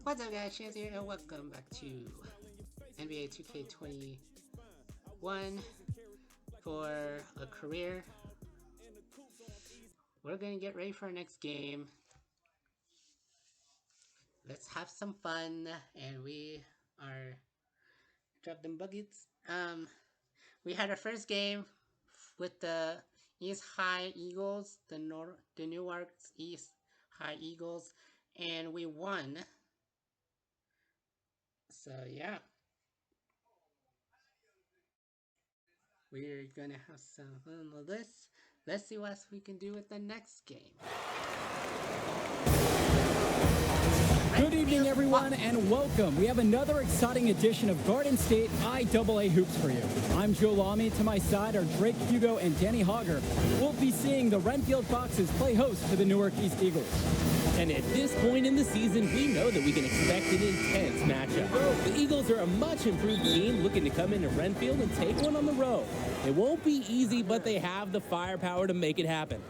What's up guys, Chance here and welcome back to NBA 2K21 for a career. We're gonna get ready for our next game. Let's have some fun, and we are drop them buckets. We had our first game with the East High Eagles, the Newark East High Eagles, and we won. So yeah, we're gonna have some fun with this. Let's see what else we can do with the next game. Good evening, everyone, and welcome. We have another exciting edition of Garden State IAA Hoops for you. I'm Joe Lamy. To my side are Drake Hugo and Danny Hogger. We'll be seeing the Renfield Foxes play host to the Newark East Eagles. And at this point in the season, we know that we can expect an intense matchup. The Eagles are a much improved team looking to come into Renfield and take one on the road. It won't be easy, but they have the firepower to make it happen.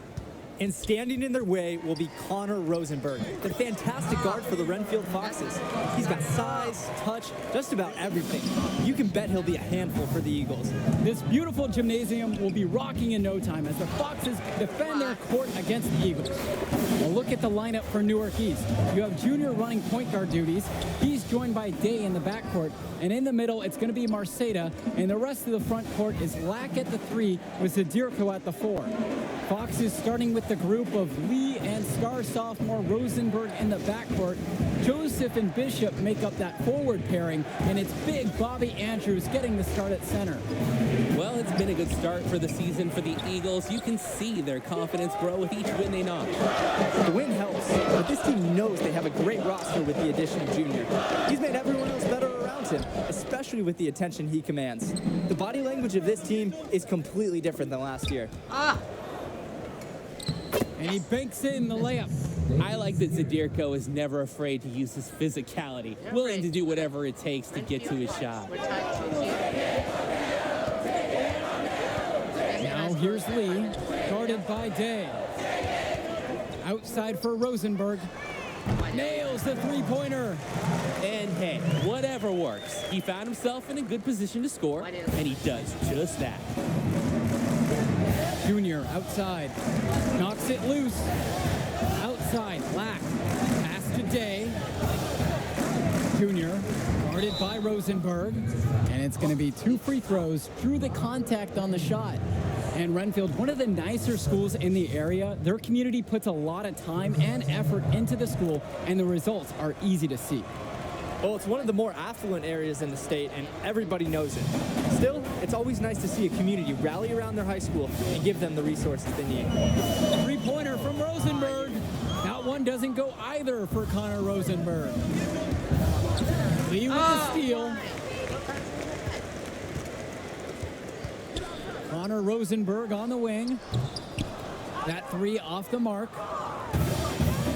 And standing in their way will be Connor Rosenberg, the fantastic guard for the Renfield Foxes. He's got size, touch, just about everything. You can bet he'll be a handful for the Eagles. This beautiful gymnasium will be rocking in no time as the Foxes defend their court against the Eagles. Well, look at the lineup for Newark East. You have Junior running point guard duties. He's joined by Day in the backcourt. And in the middle, it's going to be Marceda. And the rest of the front court is Lack at the 3 with Zadirko at the 4. Foxes starting with the group of Lee and star sophomore Rosenberg in the backcourt. Joseph and Bishop make up that forward pairing, and it's big Bobby Andrews getting the start at center. Well, it's been a good start for the season for the Eagles. You can see their confidence grow with each win they notch. The win helps, but this team knows they have a great roster with the addition of Junior. He's made everyone else better around him, especially with the attention he commands. The body language of this team is completely different than last year. And he banks in the layup. I like that Zadirko is never afraid to use his physicality, willing to do whatever it takes to get to his shot. Now here's Lee, guarded by Day. Outside for Rosenberg. Nails the three-pointer. And hey, whatever works. He found himself in a good position to score, and he does just that. Junior outside, knocks it loose. Outside, Lack, pass to Day. Junior, guarded by Rosenberg. And it's going to be 2 free throws, drew the contact on the shot. And Renfield, one of the nicer schools in the area, their community puts a lot of time and effort into the school, and the results are easy to see. Well, it's one of the more affluent areas in the state, and everybody knows it. Still, it's always nice to see a community rally around their high school and give them the resources they need. Three-pointer from Rosenberg. That one doesn't go either for Connor Rosenberg. Lee with the steal. Connor Rosenberg on the wing. That 3 off the mark.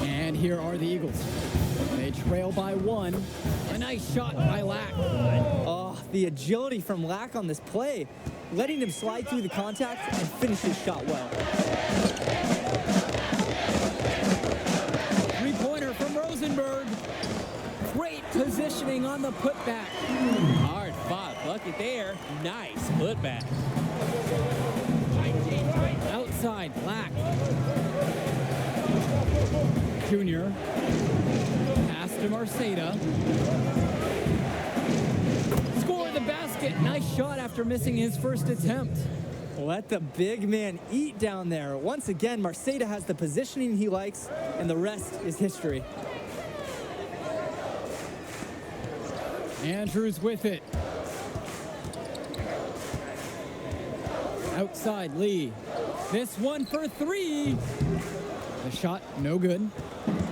And here are the Eagles. They trail by 1. A nice shot by Lack. Oh, the agility from Lack on this play, letting him slide through the contact and finish his shot well. Three-pointer from Rosenberg. Great positioning on the putback. Hard fought bucket there. Nice putback. Outside, Lack. Junior. Pass to Marceda. Score the basket. Nice shot after missing his first attempt. Let the big man eat down there. Once again, Marceda has the positioning he likes, and the rest is history. Andrews with it. Outside, Lee. This one for 3. The shot, no good.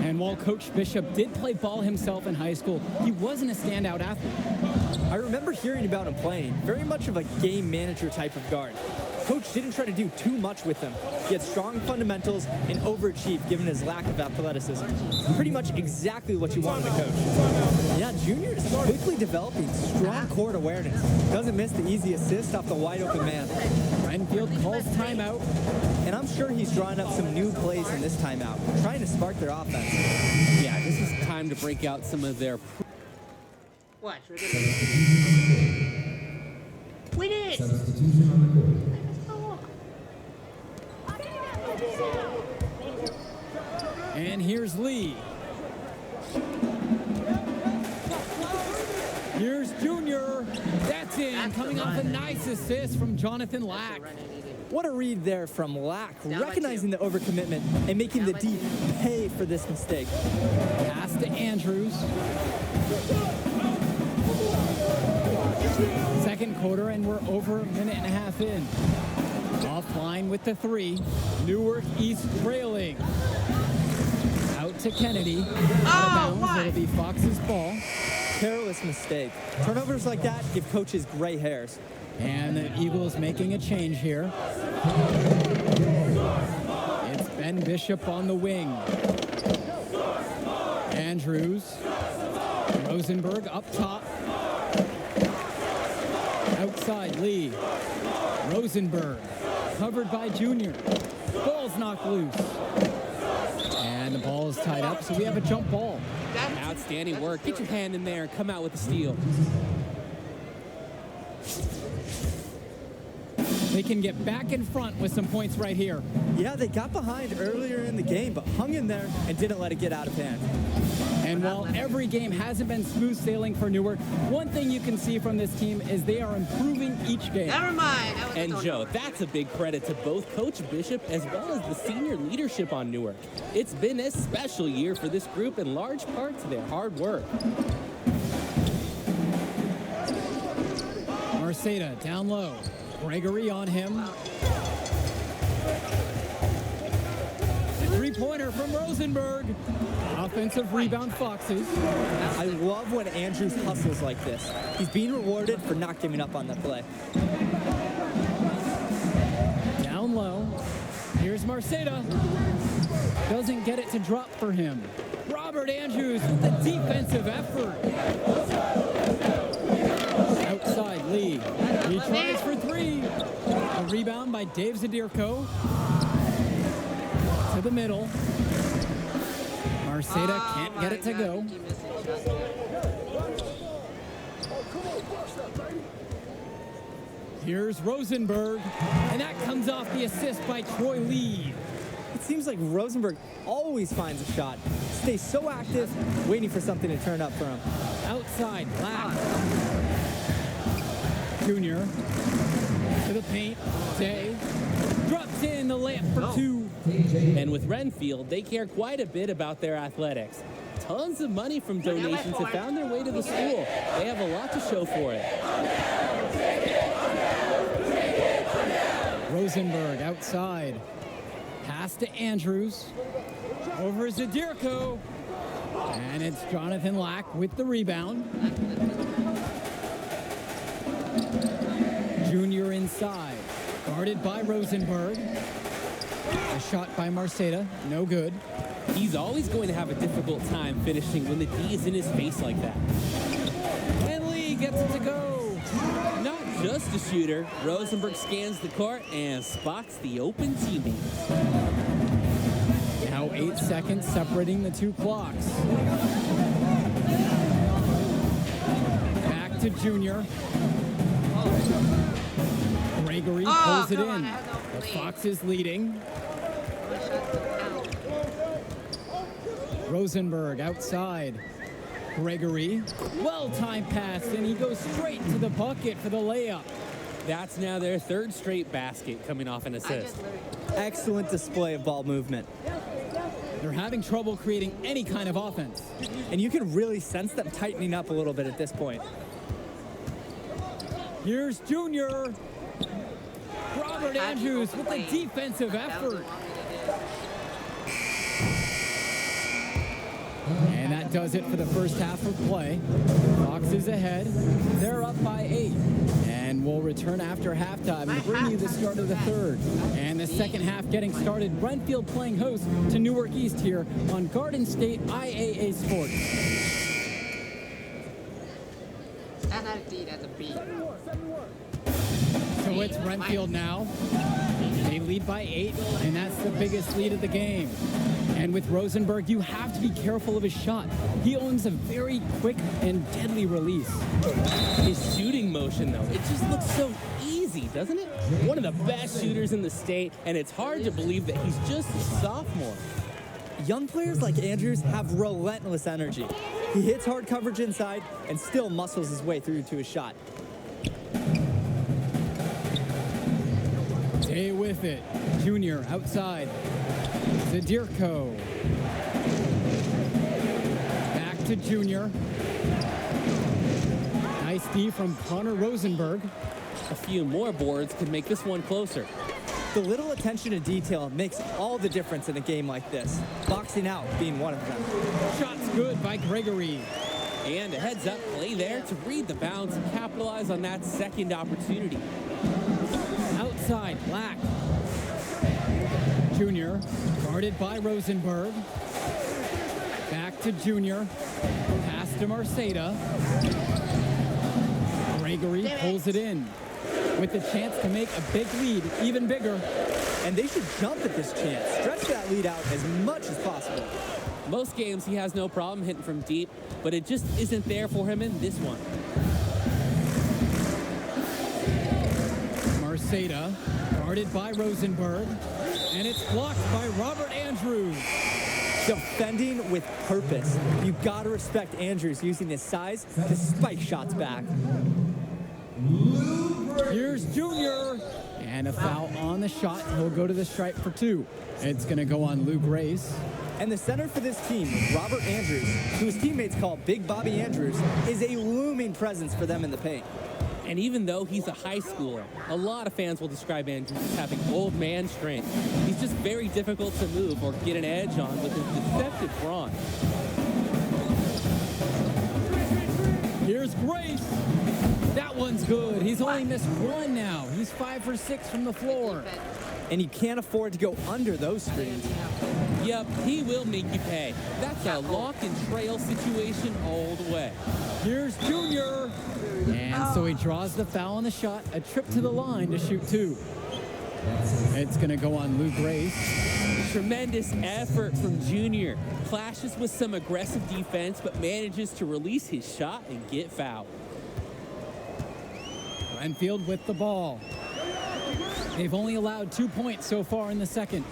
And while Coach Bishop did play ball himself in high school, he wasn't a standout athlete. I remember hearing about him playing, very much of a game manager type of guard. Coach didn't try to do too much with him. He had strong fundamentals and overachieved given his lack of athleticism. Pretty much exactly what you want in a coach. Yeah, Junior is quickly developing strong court awareness. Doesn't miss the easy assist off the wide open man. Renfield calls timeout. And I'm sure he's drawing up some new plays in this timeout, trying to spark their offense. Yeah, this is time to break out some of their... Watch, we're gonna... We did it! And here's Lee. Here's Junior. That's in. That's the Coming off a run. nice assist from Jonathan Lack. What a read there from Lack, Down by recognizing 2. the overcommitment and making Down the by D 2. pay for this mistake. Pass to Andrews. Second quarter, and we're over a minute and a half in. Offline with the 3. Newark East trailing. Out to Kennedy. Out of bounds. why? It'll be Fox's ball. Careless mistake. Turnovers like that give coaches gray hairs. And the Eagles making a change here. It's Ben Bishop on the wing. Andrews. Rosenberg up top. Outside Lee. Rosenberg. Covered by Junior. Ball's knocked loose. And the ball is tied up, so we have a jump ball. Outstanding work. Get your hand in there and come out with the steal. They can get back in front with some points right here. Yeah, they got behind earlier in the game, but hung in there and didn't let it get out of hand. And while every game hasn't been smooth sailing for Newark, one thing you can see from this team is they are improving each game. Never mind. That was And a Joe, turnover. that's a big credit to both Coach Bishop as well as the senior leadership on Newark. It's been a special year for this group in large part to their hard work. Marceda down low. Gregory on him. The three-pointer from Rosenberg. Offensive rebound Foxes. I love when Andrews hustles like this. He's being rewarded for not giving up on that play. Down low. Here's Marceda. Doesn't get it to drop for him. Robert Andrews with the defensive effort. Outside Lee. He tries for 3. A rebound by Dave Zadirko. To the middle. Marceda can't get it to go. Here's Rosenberg. And that comes off the assist by Troy Lee. It seems like Rosenberg always finds a shot. Stays so active, waiting for something to turn up for him. Outside, Black. Junior to the paint. Day drops in the layup for 2. And with Renfield, they care quite a bit about their athletics. Tons of money from donations have found their way to the school. They have a lot to show for it. Rosenberg outside. Pass to Andrews. Over Zadirko. And it's Jonathan Lack with the rebound. Junior inside. Guarded by Rosenberg. A shot by Marceda. No good. He's always going to have a difficult time finishing when the D is in his face like that. And Lee gets it to go. Not just a shooter, Rosenberg scans the court and spots the open teammates. Now 8 seconds separating the 2 clocks. Back to Junior. Gregory pulls it come on, in. I had no The lead. Foxes leading. My shots don't count. Rosenberg outside. Gregory. Well-timed pass, and he goes straight to the bucket for the layup. That's now their 3rd straight basket coming off an I assist. just literally... Excellent display of ball movement. They're having trouble creating any kind of offense. And you can really sense them tightening up a little bit at this point. Here's Junior. Robert Andrews with the defensive That was effort. the one we did. And that does it for the first half of play. Foxes ahead. They're up by 8. And we'll return after halftime and bring you the start of the 3rd. And the second half getting started. Brentfield playing host to Newark East here on Garden State IAA Sports. That's not a D, that's a B. So it's Brentfield now. They lead by 8, and that's the biggest lead of the game. And with Rosenberg, you have to be careful of his shot. He owns a very quick and deadly release. His shooting motion, though, it just looks so easy, doesn't it? One of the best shooters in the state, and it's hard to believe that he's just a sophomore. Young players like Andrews have relentless energy. He hits hard coverage inside and still muscles his way through to his shot. Stay with it. Junior outside. Zadirko. Back to Junior. Nice D from Connor Rosenberg. A few more boards could make this one closer. The little attention to detail makes all the difference in a game like this. Boxing out being one of them. Shots good by Gregory. And a heads-up play there to read the bounce and capitalize on that second opportunity. Outside, Black. Junior, guarded by Rosenberg. Back to Junior. Pass to Marceda. Gregory pulls it in with the chance to make a big lead even bigger. And they should jump at this chance. Stretch that lead out as much as possible. Most games he has no problem hitting from deep, but it just isn't there for him in this one. Marceda, guarded by Rosenberg, and it's blocked by Robert Andrews. Defending with purpose. You've got to respect Andrews using his size to spike shots back. Here's Junior, and a foul on the shot. He'll go to the stripe for 2. It's going to go on Luke Race. And the center for this team, Robert Andrews, who his teammates call Big Bobby Andrews, is a looming presence for them in the paint. And even though he's a high schooler, a lot of fans will describe Andrews as having old man strength. He's just very difficult to move or get an edge on with his deceptive brawn. Here's Grace. That one's good. He's only missed 1 now. He's 5 for 6 from the floor. And you can't afford to go under those screens. Yep, he will make you pay. That's a lock and trail situation all the way. Here's Junior. And so he draws the foul on the shot. A trip to the line to shoot 2. It's going to go on Luke Grace. Tremendous effort from Junior. Clashes with some aggressive defense, but manages to release his shot and get fouled. Renfield with the ball. They've only allowed 2 points so far in the second.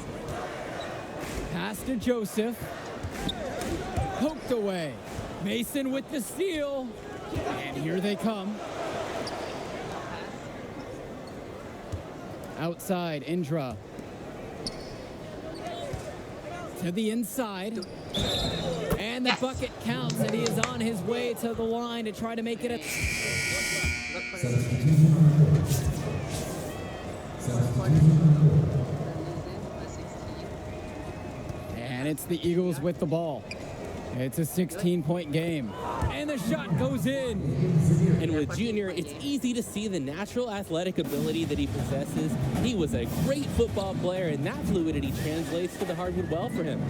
Pass to Joseph. Poked away. Mason with the steal. And here they come. Outside, Indra. To the inside. And the bucket counts, and he is on his way to the line to try to make it a... And it's the Eagles with the ball. It's a 16-point game. And the shot goes in. And with Junior, it's easy to see the natural athletic ability that he possesses. He was a great football player, and that fluidity translates to the hardwood well for him.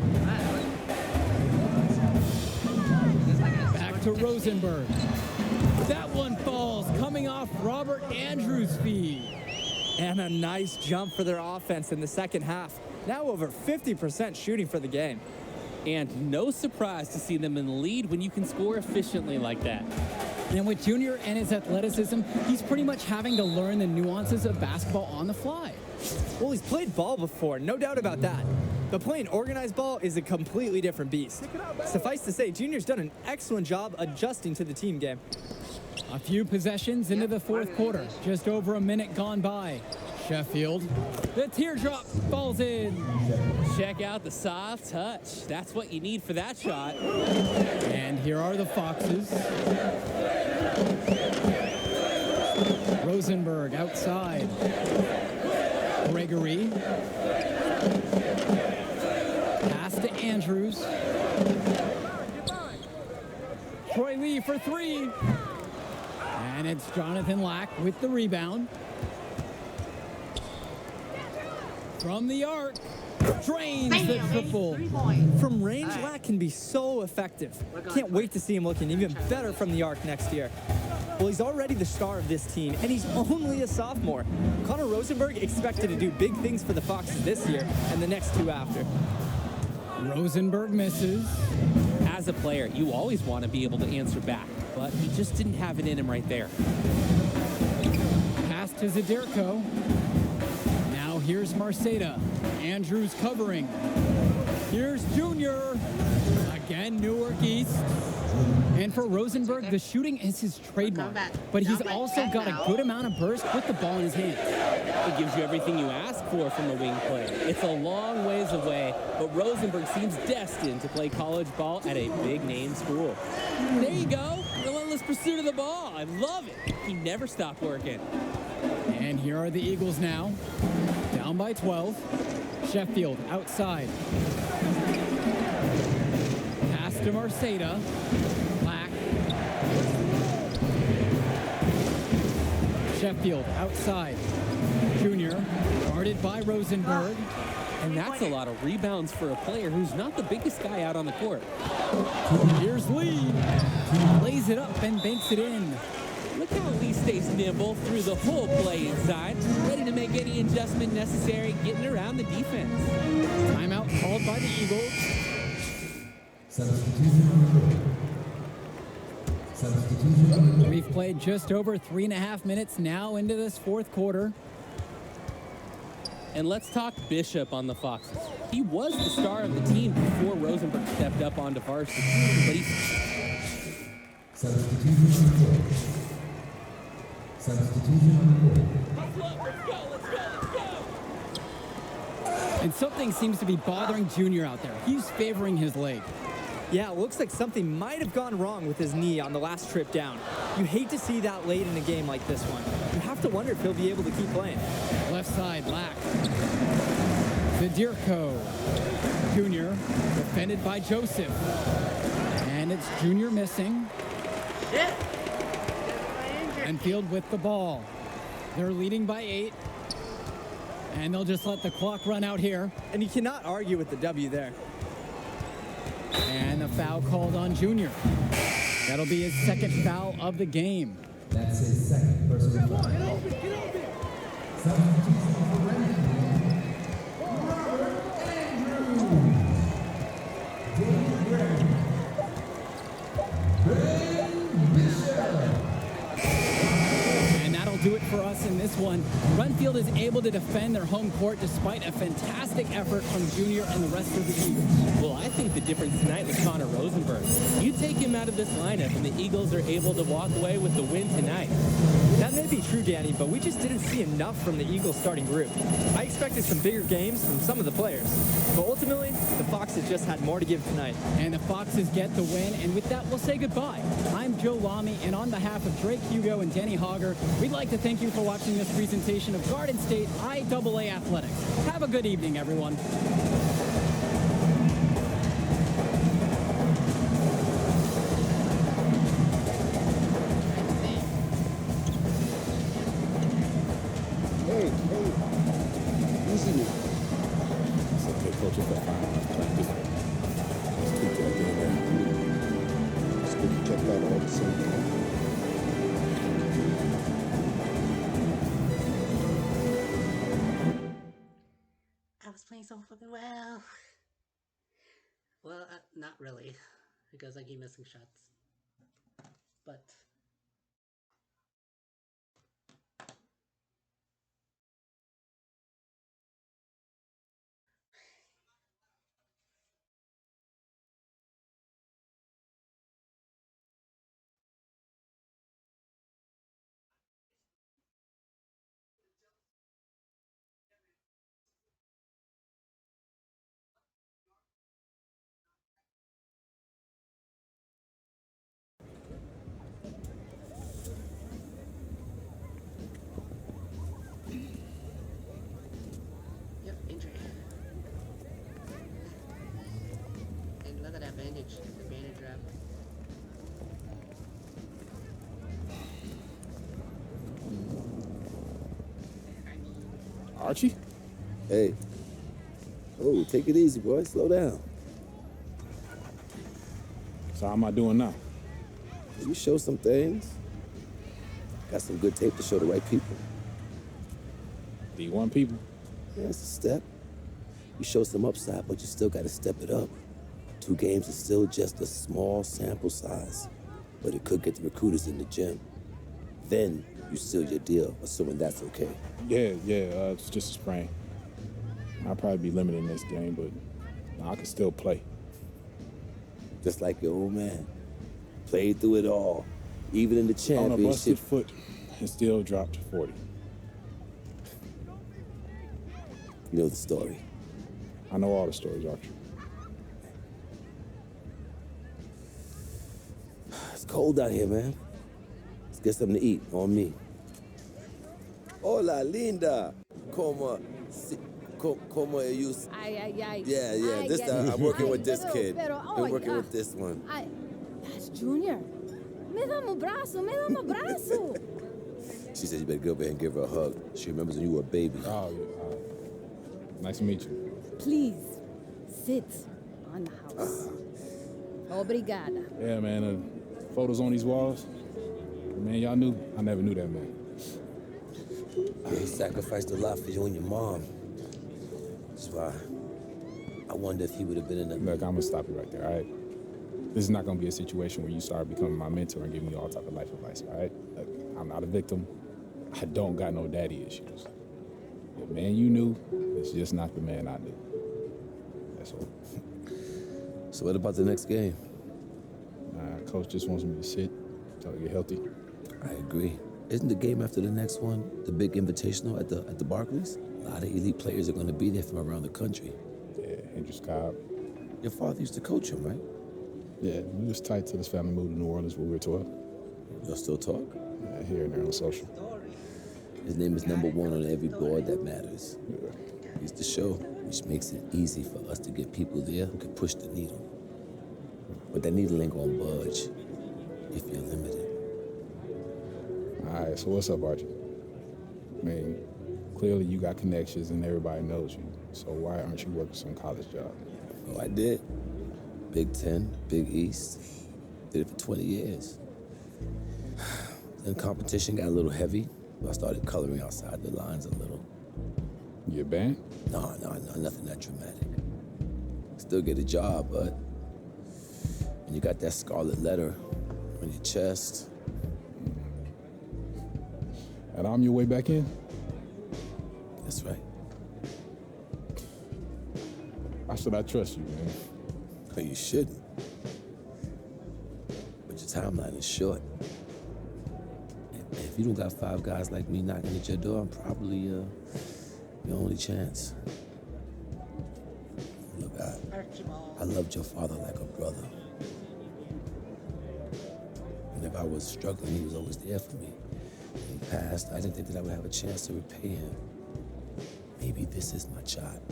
Back to Rosenberg. That one falls, coming off Robert Andrews' feet. And a nice jump for their offense in the second half. Now over 50% shooting for the game. And no surprise to see them in the lead when you can score efficiently like that. And with Junior and his athleticism, he's pretty much having to learn the nuances of basketball on the fly. Well, he's played ball before, no doubt about that. But playing organized ball is a completely different beast. Suffice to say, Junior's done an excellent job adjusting to the team game. A few possessions into the fourth quarter. Just over a minute gone by. Sheffield. The teardrop falls in. Check out the soft touch. That's what you need for that shot. And here are the Foxes. Rosenberg outside. Gregory. Pass to Andrews. Troy Lee for 3. And it's Jonathan Lack with the rebound. From the arc, drains the triple. From range, Lack can be so effective. Can't wait to see him looking even better from the arc next year. Well, he's already the star of this team, and he's only a sophomore. Connor Rosenberg expected to do big things for the Foxes this year and the next 2 after. Rosenberg misses. As a player, you always want to be able to answer back, but he just didn't have it in him right there. Pass to Zadirko. Now here's Marceda. Andrews covering. Here's Junior. Again, Newark East. And for Rosenberg, the shooting is his trademark, but he's also got a good amount of burst with the ball in his hands. It gives you everything you ask for from a wing player. It's a long ways away, but Rosenberg seems destined to play college ball at a big-name school. There you go. Relentless pursuit of the ball. I love it. He never stopped working. And here are the Eagles now, down by 12. Sheffield outside. Pass to Marceda. Black. Sheffield outside. Junior, guarded by Rosenberg. And that's a lot of rebounds for a player who's not the biggest guy out on the court. Here's Lee. Lays it up and banks it in. Look how Lee stays nimble through the whole play inside, ready to make any adjustment necessary, getting around the defense. Timeout called by the Eagles. We've played just over 3.5 minutes now into this fourth quarter. And let's talk Bishop on the Foxes. He was the star of the team before Rosenberg stepped up onto varsity, but he's... And something seems to be bothering Junior out there. He's favoring his leg. Yeah, it looks like something might have gone wrong with his knee on the last trip down. You hate to see that late in a game like this one. You have to wonder if he'll be able to keep playing. Left side, Black. Zadirko. Junior, defended by Joseph. And it's Junior missing. Enfield with the ball. They're leading by 8. And they'll just let the clock run out here. And you cannot argue with the W there. And a foul called on Junior. That'll be his second foul of the game. That's his second personal foul. And that'll do it for us in this one. Renfield is able to defend their home court despite a fantastic effort from Junior and the rest of the Eagles. Well, I think the difference tonight was Connor Rosenberg. You take him out of this lineup, and the Eagles are able to walk away with the win tonight. That may be true, Danny, but we just didn't see enough from the Eagles starting group. I expected some bigger games from some of the players, but ultimately, the Foxes just had more to give tonight. And the Foxes get the win, and with that, we'll say goodbye. I'm Joe Lamy, and on behalf of Drake Hugo and Danny Hogger, we'd like to thank you for watching this presentation of Garden State IAA Athletics. Have a good evening, everyone. Easy now. It's okay, coach. It's fine. Let's keep that game there. Let's get you checked out all the same time. I was playing so fucking well. Well, not really, because I keep missing shots. But yep, injury. And look at that bandage. The bandage wrap. Archie? Hey. Oh, take it easy, boy. Slow down. So how am I doing now? You show some things. Got some good tape to show the right people. D1 people? Yeah, it's a step. You show some upside, but you still got to step it up. 2 games is still just a small sample size, but it could get the recruiters in the gym. Then you seal your deal, assuming that's okay. Yeah, it's just a sprain. I'll probably be limited in this game, but I can still play. Just like your old man. Played through it all, even in the On a championship. busted foot, and still dropped 40. You know the story. I know all the stories, Archie. It's cold out here, man. Let's get something to eat on me. Hola, linda. Como ellos? Ay. Yeah. Ay, This I'm working with this kid. Pero, Been working with this one. Ay, that's Junior. Me dá um abraço. She said you better go over here and give her a hug. She remembers when you were a baby. Oh, yeah. Nice to meet you. Please, sit on the house. Obrigada. Yeah, man. Photos on these walls. Man, y'all knew. I never knew that man. Yeah, he sacrificed a lot for you and your mom. That's why I wonder if he would have been in the... Look, I'm gonna stop you right there, all right? This is not gonna be a situation where you start becoming my mentor and giving me all type of life advice, all right? Look, I'm not a victim. I don't got no daddy issues. The man you knew is just not the man I knew. That's all. So what about the next game? Coach just wants me to sit until I get healthy. I agree. Isn't the game after the next one the big invitational at the Barclays? A lot of elite players are going to be there from around the country. Yeah, Andrew Cobb. Your father used to coach him, right? Yeah, we was tight till his family moved to New Orleans when we were 12. Y'all still talk? Yeah, here and there on social. His name is number 1 on every board that matters. Yeah. He's the show, which makes it easy for us to get people there who can push the needle. But that needle ain't gonna budge if you're limited. All right, so what's up, Archie? I mean, clearly you got connections and everybody knows you. So why aren't you working some college job? Oh, I did. Big Ten, Big East. Did it for 20 years. Then competition got a little heavy. I started coloring outside the lines a little. You a band? No, nothing that dramatic. Still get a job, but when you got that scarlet letter on your chest. And I'm your way back in? That's right. Why should I trust you, man? Well, you shouldn't. But your timeline is short. And if you don't got 5 guys like me knocking at your door, I'm probably your only chance. Look, I loved your father like a brother. And if I was struggling, he was always there for me. In the past, I didn't think that I would have a chance to repay him. Maybe this is my shot.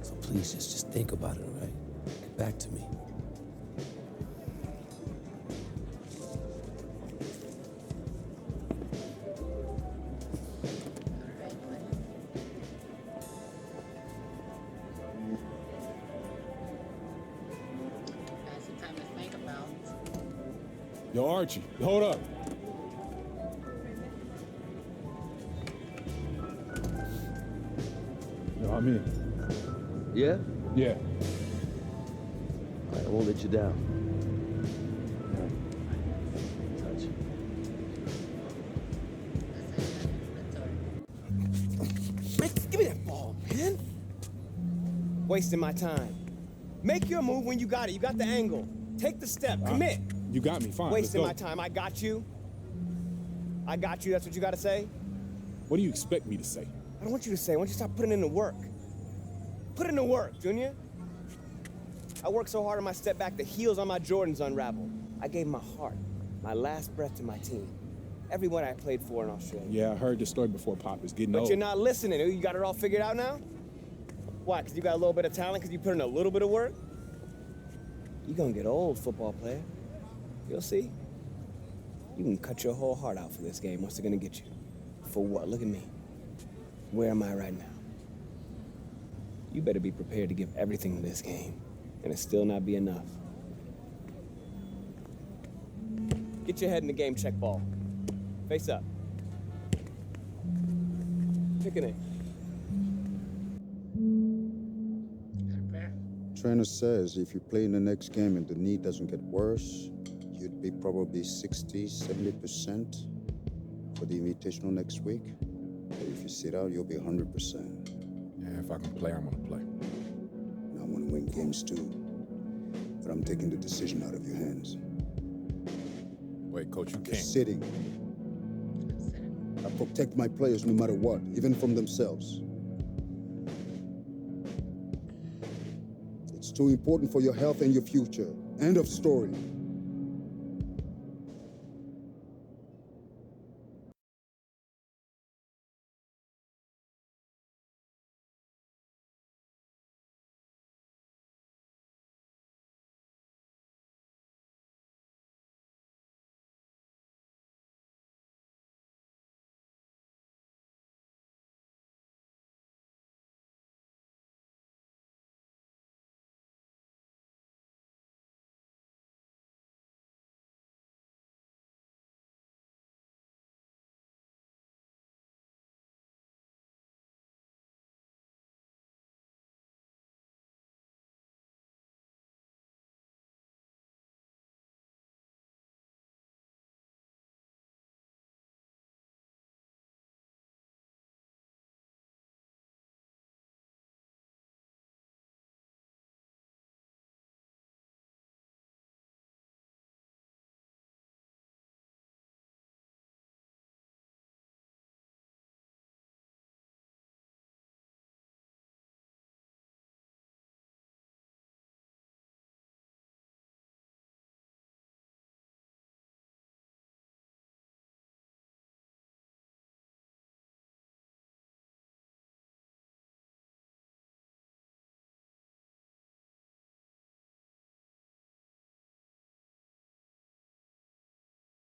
So please, just think about it, all right? Get back to me. That's the time to think about. Yo, Archie, hold up. Yo, I'm in. Yeah? Yeah. All right, I won't let you down. Touch. Man, give me that ball, man. Wasting my time. Make your move when you got it. You got the angle. Take the step. Commit. You got me, fine. Wasting my let's go. time. I got you. I got you. That's what you got to say? What do you expect me to say? I don't want you to say. I want you to stop putting in the work. Put in the work, Junior. I worked so hard on my step back, the heels on my Jordans unraveled. I gave my heart, my last breath to my team. Everyone I played for in Australia. Yeah, I heard the story before, Pop. It's getting But old. you're not listening. You got it all figured out now? Why, because you got a little bit of talent because you put in a little bit of work? You're going to get old, football player. You'll see. You can cut your whole heart out for this game. What's it going to get you? For what? Look at me. Where am I right now? You better be prepared to give everything to this game, and it still not be enough. Get your head in the game, check ball. Face up. Pick a name. trainer says if you play in the next game and the knee doesn't get worse, you'd be probably 60, 70% for the Invitational next week. But if you sit out, you'll be 100%. Yeah, if I can play, I'm gonna play. And I want to win games too. But I'm taking the decision out of your hands. Wait, Coach, you You're can't. sitting. I protect my players no matter what, even from themselves. It's too important for your health and your future. End of story.